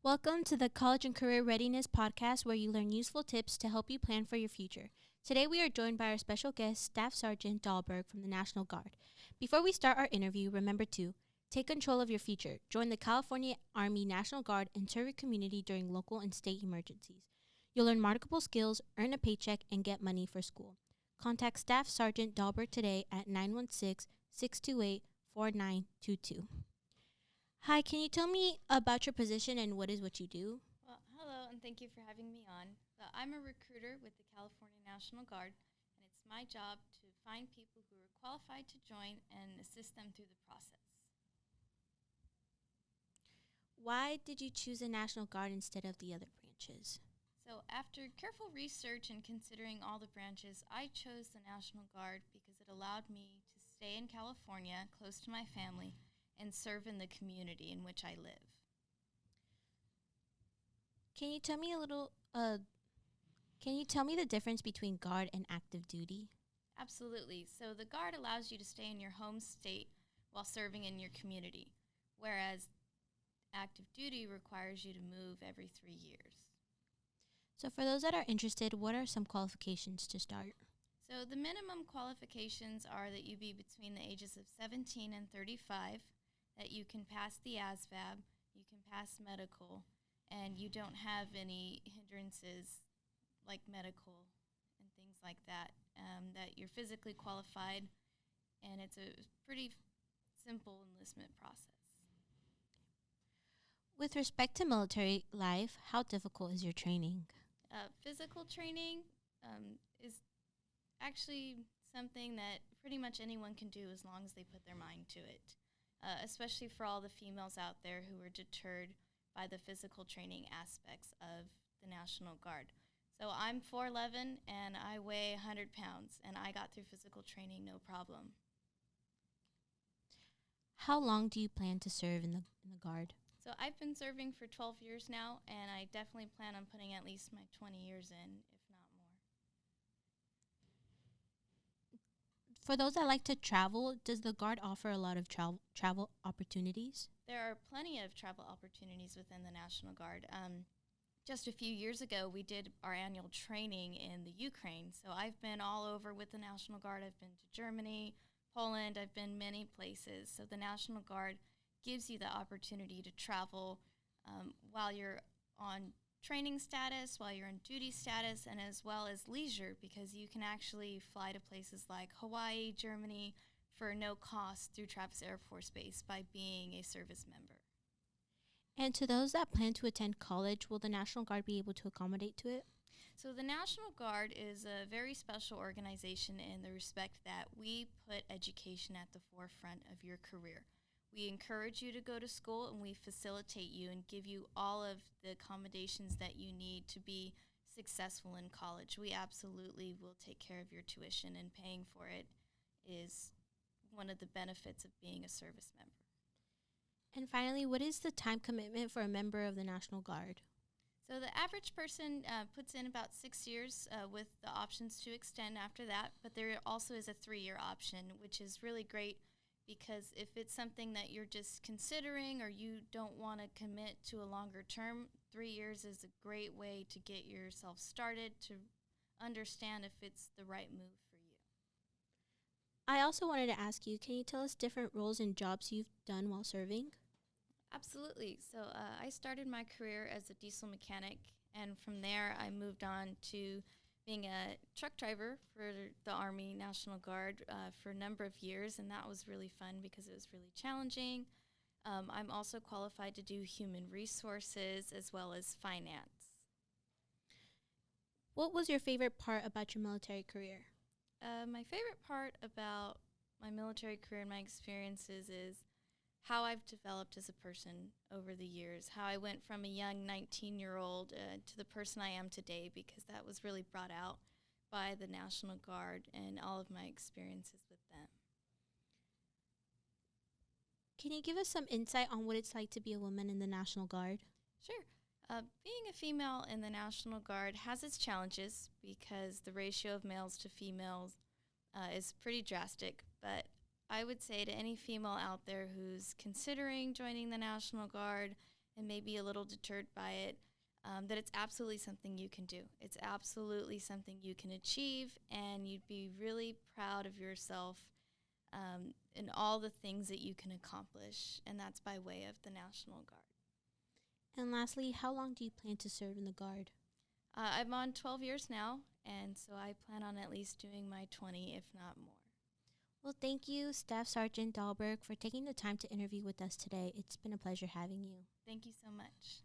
Welcome to the College and Career Readiness Podcast, where you learn useful tips to help you plan for your future. Today we are joined by our special guest, Staff Sergeant Dahlberg from the National Guard. Before we start our interview, remember to take control of your future. Join the California Army National Guard and serve your community during local and state emergencies. You'll learn marketable skills, earn a paycheck, and get money for school. Contact Staff Sergeant Dahlberg today at 916-628-4922. Hi, can you tell me about your position and what you do? Well, hello, and thank you for having me on. I'm a recruiter with the California National Guard, and it's my job to find people who are qualified to join and assist them through the process. Why did you choose the National Guard instead of the other branches? So after careful research and considering all the branches, I chose the National Guard because it allowed me to stay in California, close to my family, and serve in the community in which I live. Can you tell me the difference between Guard and active duty? Absolutely. So the Guard allows you to stay in your home state while serving in your community, whereas active duty requires you to move every 3 years. So for those that are interested, what are some qualifications to start? So the minimum qualifications are that you be between the ages of 17 and 35, that you can pass the ASVAB, you can pass medical, and you don't have any hindrances like medical and things like that, that you're physically qualified, and it's a pretty simple enlistment process. With respect to military life, how difficult is your training? Physical training is actually something that pretty much anyone can do as long as they put their mind to it. Especially for all the females out there who are deterred by the physical training aspects of the National Guard. So I'm 4'11", and I weigh 100 pounds, and I got through physical training no problem. How long do you plan to serve in the Guard? So I've been serving for 12 years now, and I definitely plan on putting at least my 20 years in, if not more. For those that like to travel, does the Guard offer a lot of travel opportunities? There are plenty of travel opportunities within the National Guard. Just a few years ago, we did our annual training in the Ukraine. So I've been all over with the National Guard. I've been to Germany, Poland. I've been many places. So the National Guard gives you the opportunity to travel while you're on training status, while you're in duty status, and as well as leisure, because you can actually fly to places like Hawaii, Germany, for no cost through Travis Air Force Base by being a service member. And to those that plan to attend college, will the National Guard be able to accommodate to it? So the National Guard is a very special organization in the respect that we put education at the forefront of your career. We encourage you to go to school, and we facilitate you and give you all of the accommodations that you need to be successful in college. We absolutely will take care of your tuition, and paying for it is one of the benefits of being a service member. And finally, what is the time commitment for a member of the National Guard? So the average person puts in about 6 years with the options to extend after that, but there also is a 3-year option, which is really great because if it's something that you're just considering or you don't want to commit to a longer term, 3 years is a great way to get yourself started, to understand if it's the right move for you. I also wanted to ask you, can you tell us different roles and jobs you've done while serving? Absolutely. So I started my career as a diesel mechanic, and from there I moved on to being a truck driver for the Army National Guard for a number of years, and that was really fun because it was really challenging. I'm also qualified to do human resources as well as finance. What was your favorite part about your military career? My favorite part about my military career and my experiences is how I've developed as a person over the years, how I went from a young 19-year-old to the person I am today, because that was really brought out by the National Guard and all of my experiences with them. Can you give us some insight on what it's like to be a woman in the National Guard? Sure. Being a female in the National Guard has its challenges because the ratio of males to females is pretty drastic, but I would say to any female out there who's considering joining the National Guard and maybe a little deterred by it, that it's absolutely something you can do. It's absolutely something you can achieve, and you'd be really proud of yourself in all the things that you can accomplish, and that's by way of the National Guard. And lastly, how long do you plan to serve in the Guard? I'm on 12 years now, and so I plan on at least doing my 20, if not more. Well, thank you, Staff Sergeant Dahlberg, for taking the time to interview with us today. It's been a pleasure having you. Thank you so much.